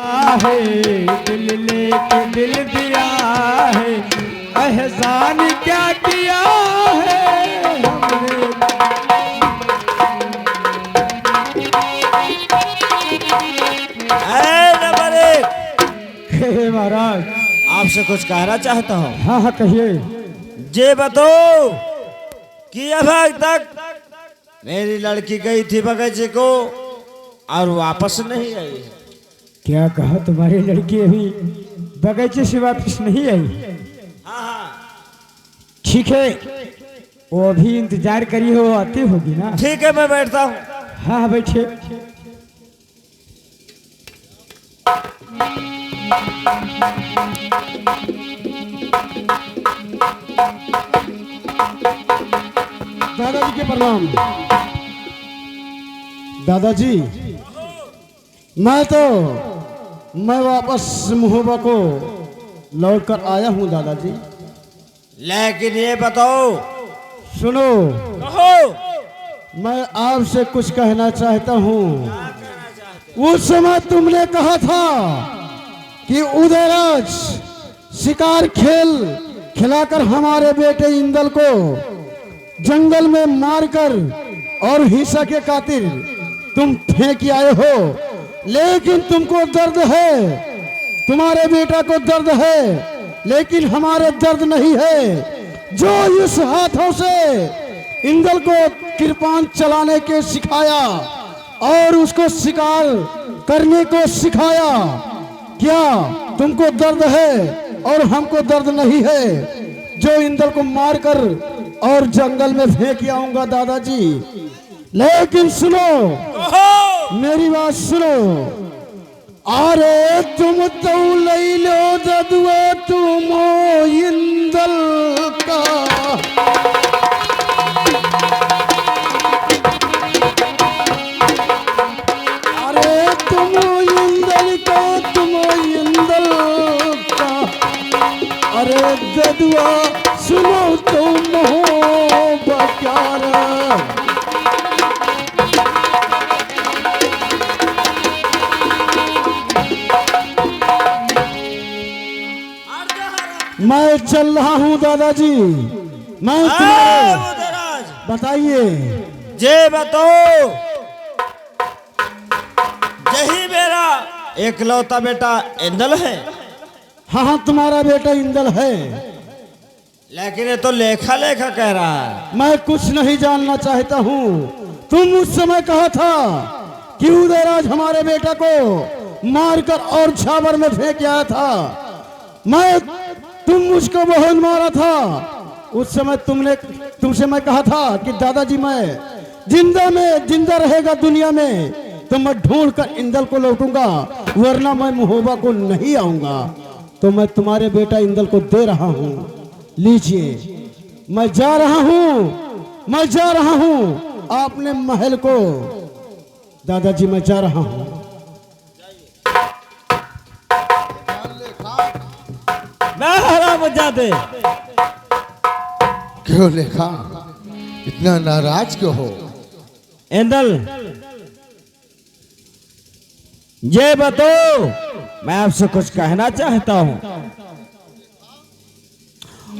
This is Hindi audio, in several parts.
है दिल लेके दिल दिया है, एहसान क्या किया है हमने। नंबर एक महाराज आपसे कुछ कहना चाहता हूँ। हाँ हाँ कहिए। जे बताओ कि अब तक मेरी लड़की गई थी बगीचे को और वापस नहीं आई है। क्या कहा, तुम्हारी लड़की अभी बगीचे से वापस नहीं आई? हाँ ठीक है, वो अभी इंतजार करी हो, आती होगी ना। ठीक है, मैं बैठता हूँ। हाँ बैठे। दादाजी के प्रणाम। दादाजी मैं वापस महोबा को लौट कर आया हूँ दादाजी। लेकिन ये बताओ। सुनो, कहो। मैं आपसे कुछ कहना चाहता हूँ। उस समय तुमने कहा था कि उदयराज शिकार खिलाकर हमारे बेटे इंदल को जंगल में मारकर और हिंसा के कातिल तुम फेंक आए हो। लेकिन तुमको दर्द है, तुम्हारे बेटा को दर्द है, लेकिन हमारे दर्द नहीं है। जो इस हाथों से इंदल को कृपान चलाने के सिखाया और उसको शिकार करने को सिखाया, क्या तुमको दर्द है और हमको दर्द नहीं है? जो इंदल को मारकर और जंगल में फेंक आऊंगा दादाजी। लेकिन सुनो, मेरी बात सुनो। अरे तुम तो ले लो ददुआ तुम इंदल का, अरे तुम इंदल का, तुम इंदल का। अरे ददुआ सुनो तुम हो बचार। मैं चल रहा हूँ दादाजी। मैं तुम्हारे बताइए। जे बताओ, यही मेरा एकलौता बेटा इंदल है। हाँ हाँ, तुम्हारा बेटा इंदल है। लेकिन ये तो लेखा लेखा कह रहा है। मैं कुछ नहीं जानना चाहता हूँ। तुम उस समय कहा था कि उदयराज हमारे बेटा को मारकर और छावर में फेंक आया था। तुम मुझको बहुत मारा था। उस समय तुमसे मैं कहा था कि दादाजी मैं जिंदा रहेगा दुनिया में तो मैं ढूंढ कर इंदल को लौटूंगा, वरना मैं महोबा को नहीं आऊंगा। तो मैं तुम्हारे बेटा इंदल को दे रहा हूँ, लीजिए। मैं जा रहा हूँ आपने महल को। दादाजी मैं जा रहा हूँ। मैं हराम जाते। क्यों लेखा, इतना नाराज क्यों हो? इंदल, ये बताओ, मैं आपसे कुछ कहना चाहता हूँ।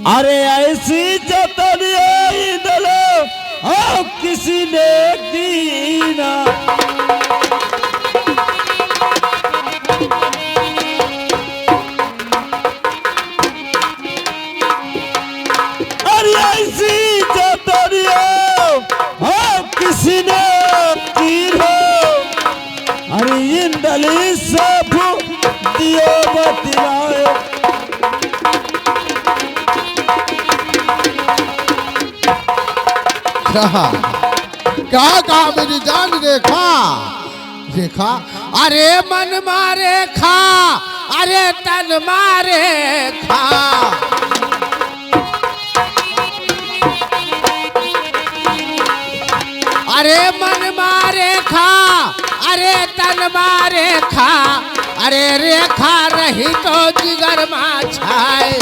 अरे ऐसी चतरिया इंदल किसी ने दी ना। ऐसी चतरिया किसी ने की हो। अरे इंदली सब दियो बतिराए। कहा मेरी जान रेखा। अरे मन मारे खा, अरे तन मारे खा। अरे मन मारे खा, अरे तन मारे खा। अरे रेखा रही तो जिगर में छाए।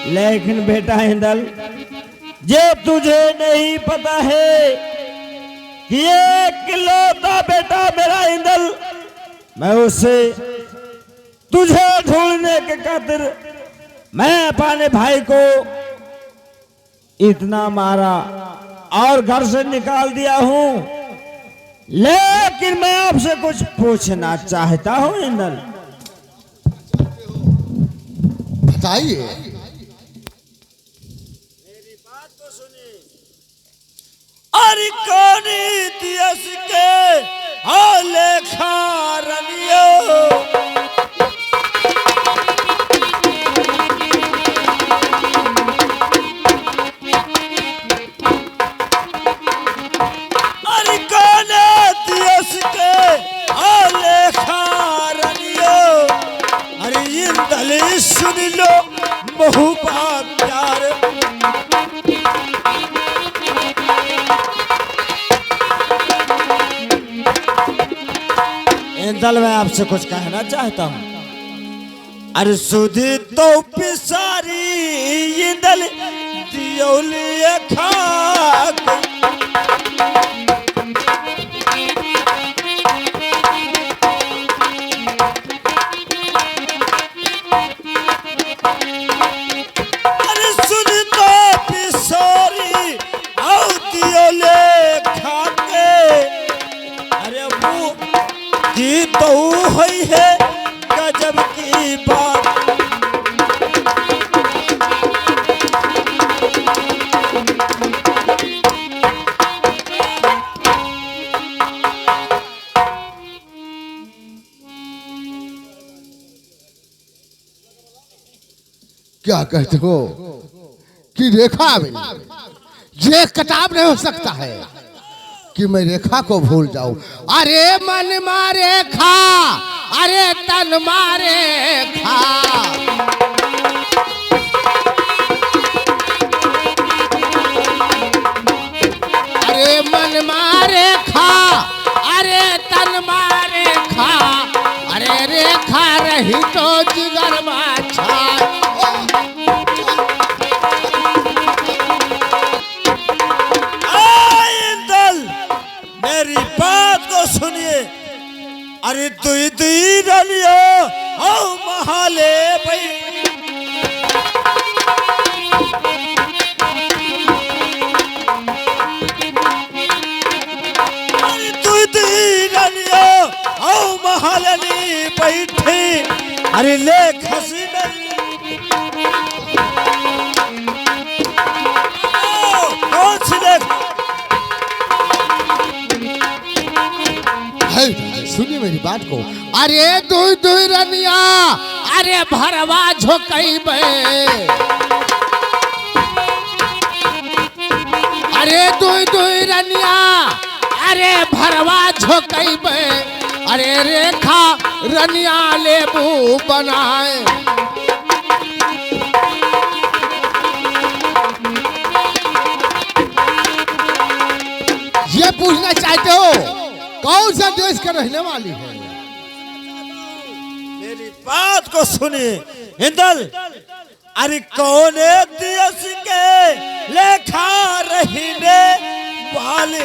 लेकिन बेटा इंदल, ये तुझे नहीं पता है कि ये इकलौता बेटा मेरा इंदल, मैं उसे तुझे ढूंढने के खातिर मैं अपने भाई को इतना मारा और घर से निकाल दिया हूं। लेकिन मैं आपसे कुछ पूछना चाहता हूं इंदल। बताइए। अरे कौन इतिहास के लेखा रनियो, अरे कौन इतिहास के लेखा रनियो, अरे इंदल सुन लो बहु बात प्यार। इंदल मैं आपसे कुछ कहना चाहता हूं। अरे सुधी तो पिसारी इंदल दियोलिए खाक, अरे सुधी तो पिसारी आओ दियोले खाके, अरे वो जी तो हुई है गजब की बात। क्या कहते हो कि रेखा में ये किताब नहीं हो सकता है कि मैं रेखा को भूल जाऊं। अरे मन मारे खा, अरे तन मारे खा। अरे मन मारे खा, अरे तन मारे खा, अरे रेखा रही तो जिगर माछा। मेरी बात को सुनिए। अरे दुई दुई रलियो ओ महाले भाई, अरे दुई दुई रलियो ओ महालनी बैठी, अरे ले खसी कौन सी लेख। सुनिए मेरी बात को। अरे दुई दुई रनिया, अरे भरवा झोकैबे, अरे दुई दुई रनिया, अरे भरवा झोकैबे, अरे रेखा रनिया लेबू बनाए। ये पूछना चाहते हो कौन सा देश का रहने वाली है? मेरी बात को सुनिए इंदल। अरे कौन देश के लेखा रहने वाले,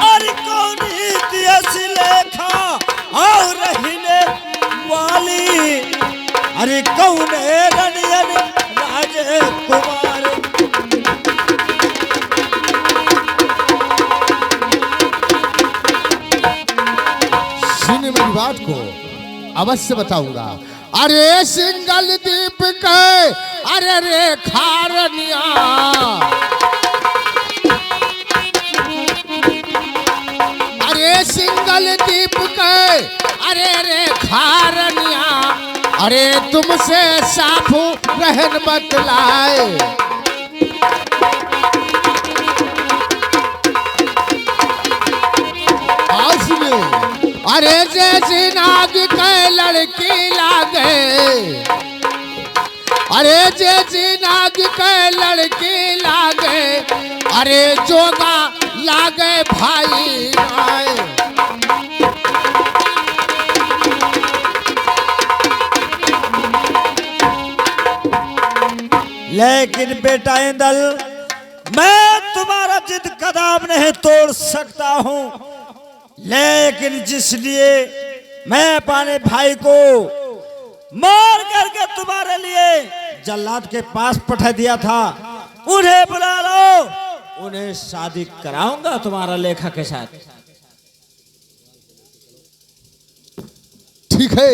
अरे कौन देश लेखा और रहने वाली, अरे कौन रनियन राजकुमार। सुनिए मेरी बात को, अवश्य बताऊंगा। अरे सिंगल दीप के, अरे रेखा रनिया, अरे सिंगल दीप के, अरे रेखा रनिया, अरे तुमसे साफू रहन बतलाए। आज सुनिए। अरे जैसी नाग के लड़की लागे, अरे जैसी नाग के लड़की लागे, अरे जोगा लागे भाई आए। लेकिन बेटा इंदल, मैं तुम्हारा जिद कदम नहीं तोड़ सकता हूं, लेकिन जिसलिए मैं अपने भाई को मार करके तुम्हारे लिए जल्लाद के पास पठा दिया था, उन्हें बुला लो, उन्हें शादी कराऊंगा तुम्हारा लेखा के साथ। ठीक है,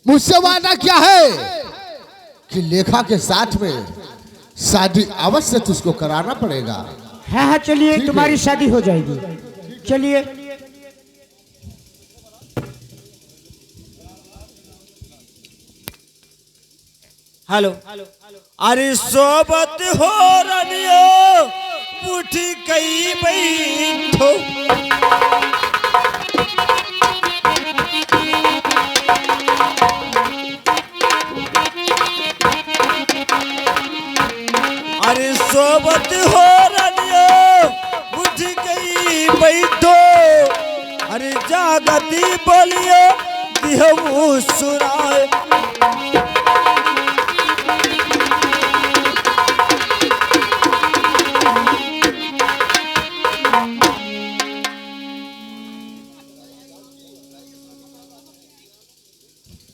मुझसे वादा क्या है कि लेखा के साथ में शादी अवश्य तुझको कराना पड़ेगा। हाँ हाँ चलिए, तुम्हारी शादी हो जाएगी, चलिए। हेलो, अरे सोबत हो रनियो पुठी कई बैठो, अरे सोबत हो रनियो पुठी कई बैठो, अरे जागती बोलियो दिहु सुनाए।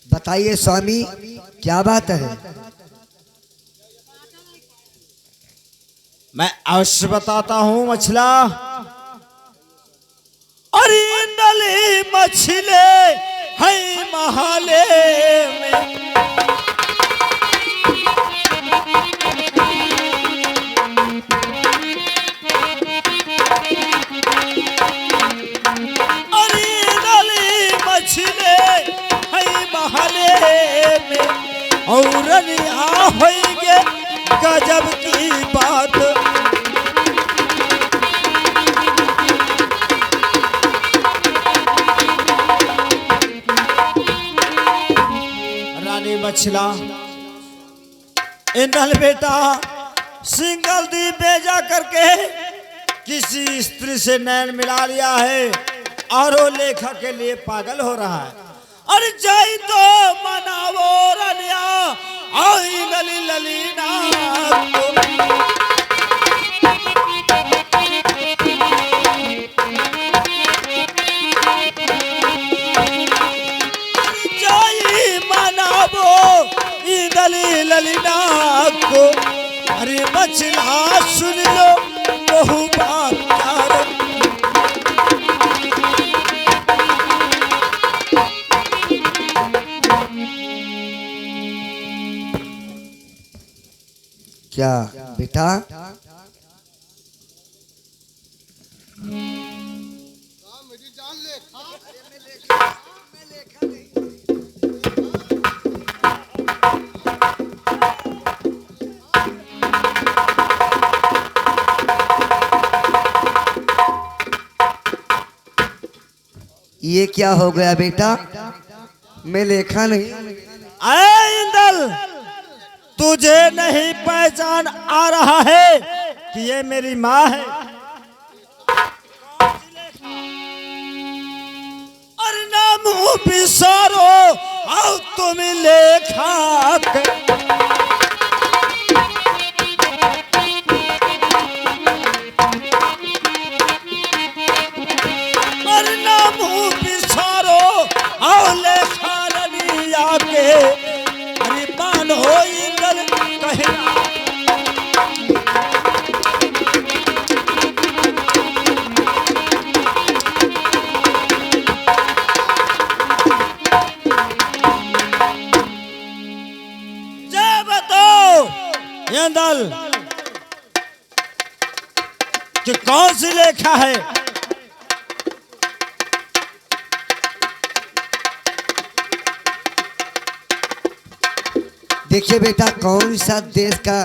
बताइए स्वामी, क्या बात है? मैं अवश्य बताता हूं मछला। अरे नली मछले है महाले में, अरे नली मछले है महाले में, और आ होइगे गजब की बात। रानी मछला, इंदल बेटा सिंगल दी बेजा करके किसी स्त्री से नैन मिला लिया है और वो लेखा के लिए पागल हो रहा है। अरे जाई तो मनावो रनिया आई लली ललीना जाई मनावो ई लली ललीना को। अरे मछला सुन लो बहु बात यार, क्या बेटा? ये क्या हो गया बेटा? मैं लेखा नहीं। अरे इंदल, तुझे नहीं पहचान आ रहा है कि ये मेरी माँ है? अरे नाम बिसारो आओ तुम लेखा के। अरे नाम बिसारो आओ लेखा रनिया के। अरे मान हो इंदल कहना, जय बताओ इंदल कि कौन सी लेखा है? देखिए बेटा, कौन सा देश का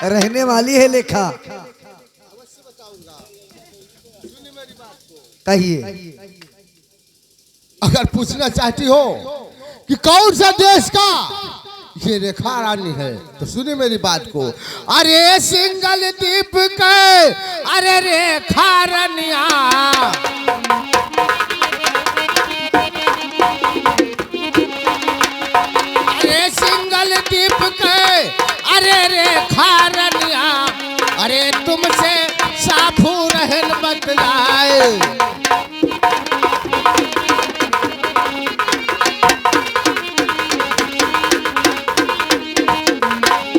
रहने वाली है लेखा? कहिए। अगर पूछना चाहती हो कि कौन सा देश का ये रेखा रानी है तो सुनिए मेरी बात को। अरे सिंगल द्वीप के अरे रेखा रानिया, अरे सिंगल द्वीप के अरे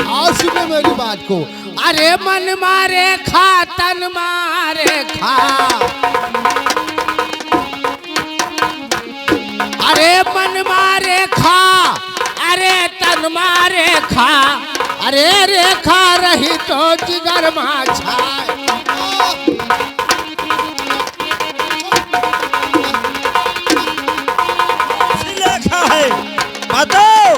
आओ सुने मेरी बात को। अरे मन मारे खा तन मारे खा, अरे मन मारे खा, अरे तन मारे खा, अरे रेखा रही तो जिगर माछा। लेखा है बताओ।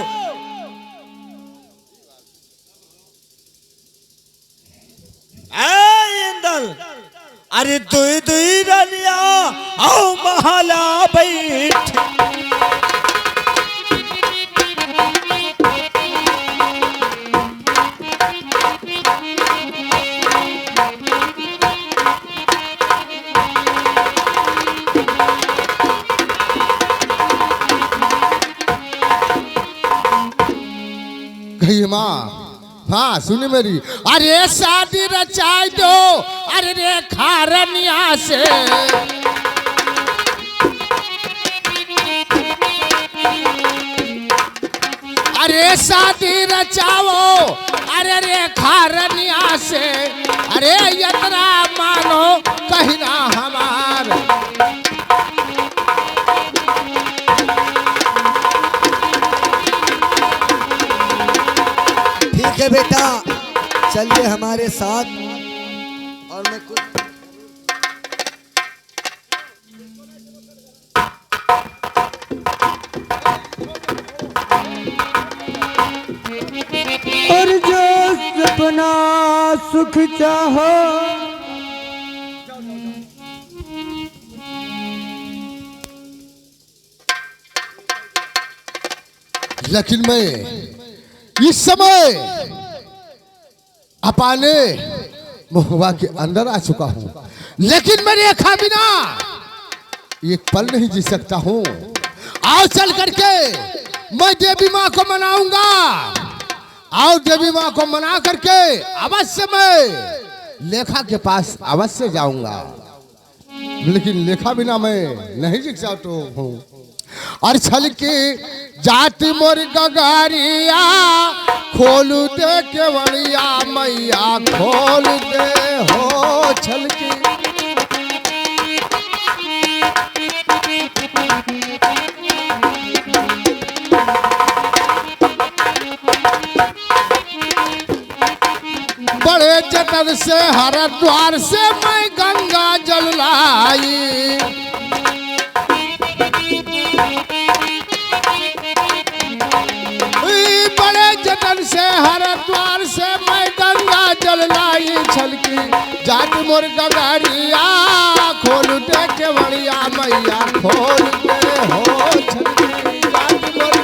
इंदल अरे दुई दुई रनिया आओ महला बैठ। कही माँ, हाँ सुनी मेरी। अरे शादी रचाई दो, अरे रेखा रनिया से। अरे शादी रचाओ, अरे रेखा रनिया से। अरे यतना मानो कहना हमार। ठीक है बेटा, चलिए हमारे साथ। और मैं कुछ और जो सपना सुख चाहो, लेकिन मैं इस समय अपने महुआ के अंदर आ चुका हूं, लेकिन मैं रेखा बिना एक पल नहीं जी सकता हूं। आओ चल करके मैं देवी माँ को मनाऊंगा। आओ देवी माँ को मना करके अवश्य मैं लेखा के पास अवश्य जाऊंगा, लेकिन लेखा बिना मैं नहीं जी सकता हूं। और छल के जाति मोर गगारिया, खोल दे केवड़िया मैया, खोल दे हो छल की। बड़े जतन से हरिद्वार से मैं गंगा जल लाई। बड़े जतन से हरिद्वार से मैं गंगा जल लाई। छलकी जाट मोर गगारिया, खोल दे केवड़िया मैया, खोल दे हो छलकी जाट मोर।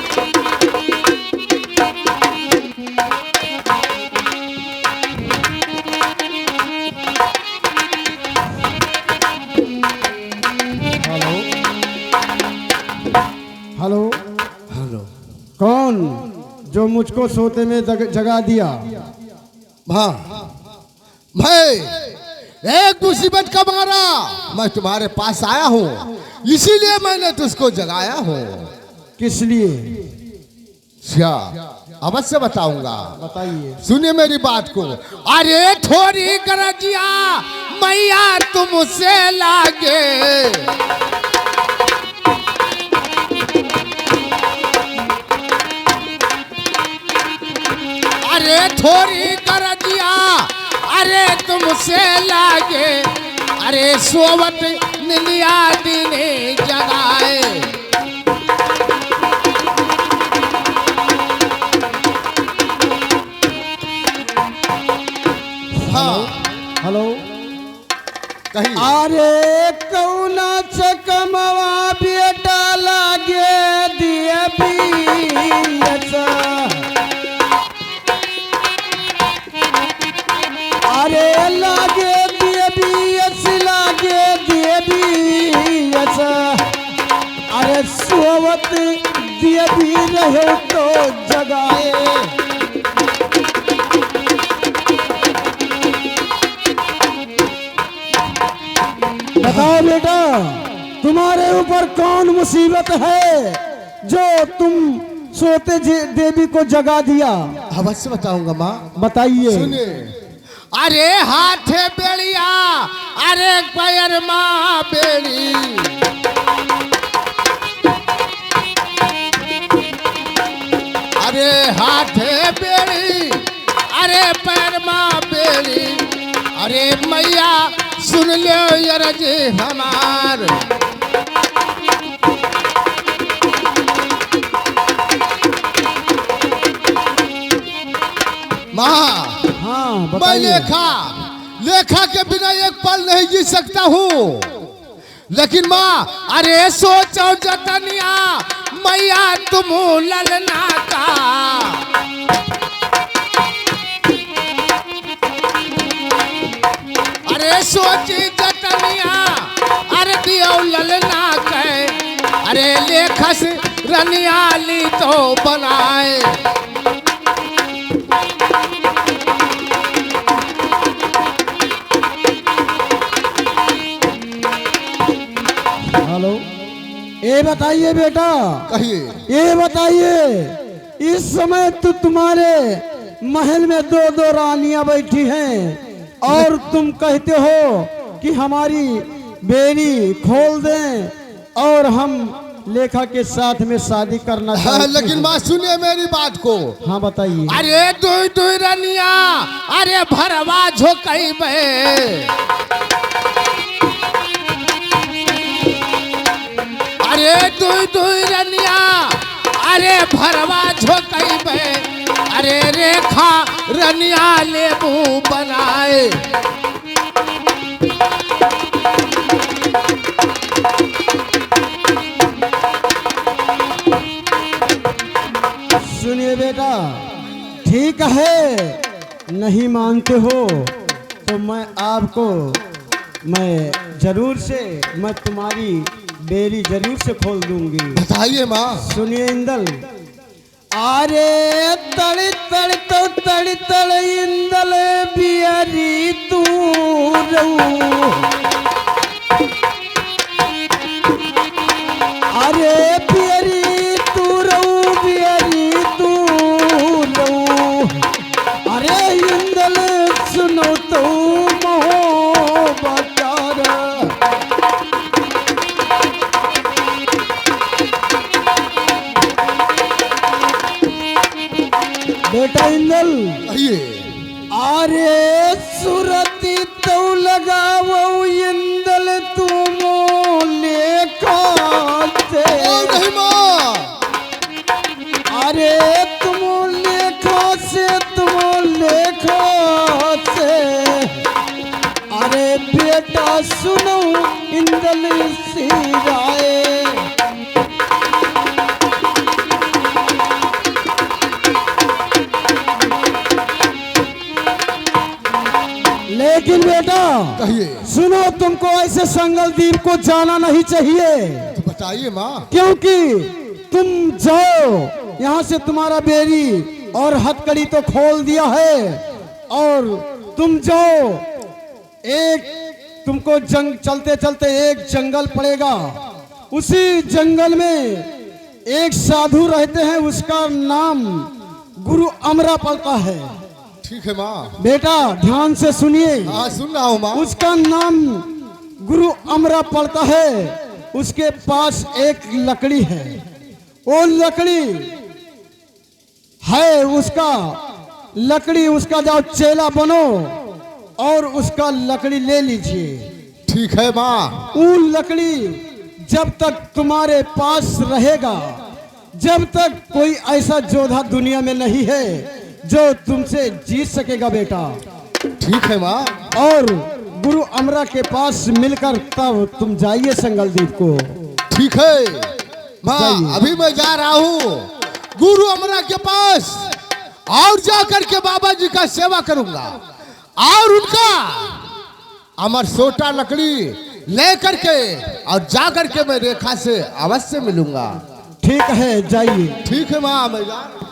हेलो हेलो, कौन जो मुझको सोते में जगा दिया? हाँ भाई, एक मुसीबत का मारा मैं तुम्हारे पास आया हूँ, इसीलिए मैंने तुझको जगाया हूँ। किस लिए? क्या अवश्य बताऊंगा, बताइए। सुनिए मेरी बात को। अरे थोड़ी गरजिया मैया तुमसे लागे, अरे थोड़ी गरजिया अरे तुमसे लागे। अरे सोवत निलिया दिने जगाए। हाँ हेलो, कहीं अरे कौना चकमवा बेटा लागे दिए बियसा। अरे लागे दिए बियस, लागे दिए बियसा। अरे सोवत दिए भी रहे तो जगाए। बता बताओ बेटा, तुम्हारे ऊपर कौन मुसीबत है जो तुम सोते देवी को जगा दिया? अवश्य बताऊंगा माँ। बताइए। सुनिए। अरे हाथ बेड़िया, अरे पैर माँ बेड़ी, अरे हाथ बेड़ी, अरे पैर माँ बेड़ी, अरे मैया सुन लो यरज हमार। माँ, हाँ मैं बताइए। लेखा के बिना एक पल नहीं जी सकता हूँ, लेकिन माँ अरे सोचो जतनिया मैया तुम ललना का, अरे सोची जतनिया अरे दियो ललना के, अरे लेखस रनियाली तो बनाए। हेलो, ये बताइए बेटा, कहिए। ये बताइए, इस समय तो तुम्हारे महल में दो दो रानियां बैठी हैं और तुम कहते हो कि हमारी बेड़ी खोल दें और हम लेखा के साथ में शादी करना चाहते हैं। लेकिन माँ सुनिए मेरी बात को। हाँ बताइए। अरे दुई दुई रनिया, अरे भरवा झोकई बे, अरे दुई दुई रनिया, अरे भरवा झोकई बे, अरे रेखा रनिया लेबू बनाए। सुनिए बेटा, ठीक है, नहीं मानते हो तो मैं जरूर से मैं तुम्हारी बेरी जरूर से खोल दूंगी। बताइए माँ। सुनिए इंदल, अरे तड़ तड़ तो तड़ तड़ इंदल बियरी तू रहू, अरे बियरी तू रहू, बियरी तू रहू, अरे इंदल सुनो तो मोहब्बत बेटा इंदल। कहिए। अरे सुरती तो लगाओ इंदल तुम लेखा से, नहीं माँ। अरे तुम लेखा से, तुम लेखा से, अरे बेटा सुनो इंदल सिराए, लेकिन बेटा कहिए। सुनो, तुमको ऐसे संगल द्वीप को जाना नहीं चाहिए। तो बताइए माँ। क्योंकि तुम जाओ यहाँ से, तुम्हारा बेरी और हथकड़ी तो खोल दिया है, और तुम जाओ, एक तुमको चलते चलते एक जंगल पड़ेगा, उसी जंगल में एक साधु रहते हैं, उसका नाम गुरु अमरा पड़ता है। ठीक है माँ। बेटा ध्यान से सुनिए। हाँ सुन रहा हूँ माँ। उसका नाम गुरु अमरा पड़ता है, उसके पास एक लकड़ी है, वो लकड़ी है उसका, लकड़ी उसका जाओ चेला बनो और उसका लकड़ी ले लीजिए। ठीक है माँ। वो लकड़ी जब तक तुम्हारे पास रहेगा, जब तक कोई ऐसा जोधा दुनिया में नहीं है जो तुमसे जीत सकेगा बेटा। ठीक है माँ। और गुरु अमरा के पास मिलकर तब तुम जाइए संगलदीप को। ठीक है माँ। जाइए। अभी मैं जा रहा हूँ गुरु अमरा के पास, और जाकर के बाबा जी का सेवा करूंगा, और उनका अमर सोटा लकड़ी लेकर के और जाकर के मैं रेखा से अवश्य मिलूंगा। ठीक है, जाइए। ठीक है माँ, मैं जा रहा हूं।